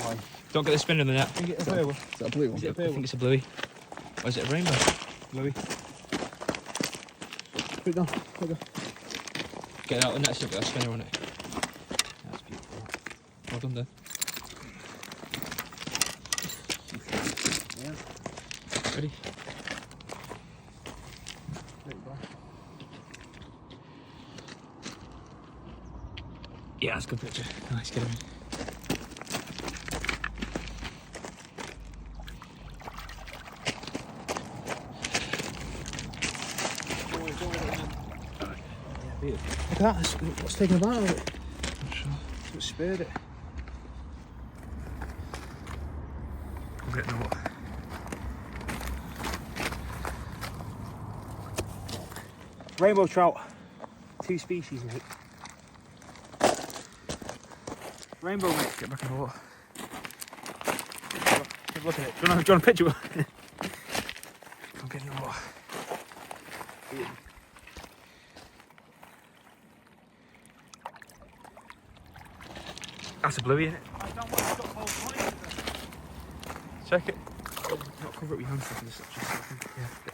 Aye. Don't get the spinner in the net. I think it's a blue one. Is that a blue one? I think it's a bluey. Or is it a rainbow? Bluey. Put it down. Put it down. Get it out, and that's got a spinner on it. That's beautiful. Well done there. Yeah. Ready? Yeah, that's a good picture. Nice, get him in. Look at that, what's taking a bite out of it? Not sure. What spared it? I'll get the water. Rainbow trout. 2 species, mate. Rainbow, mate. Get back in the water. Keep looking at it. Do you want a picture? I'm getting in the water. That's a bluey, isn't it? Check it. Not cover it with your hands. Yeah.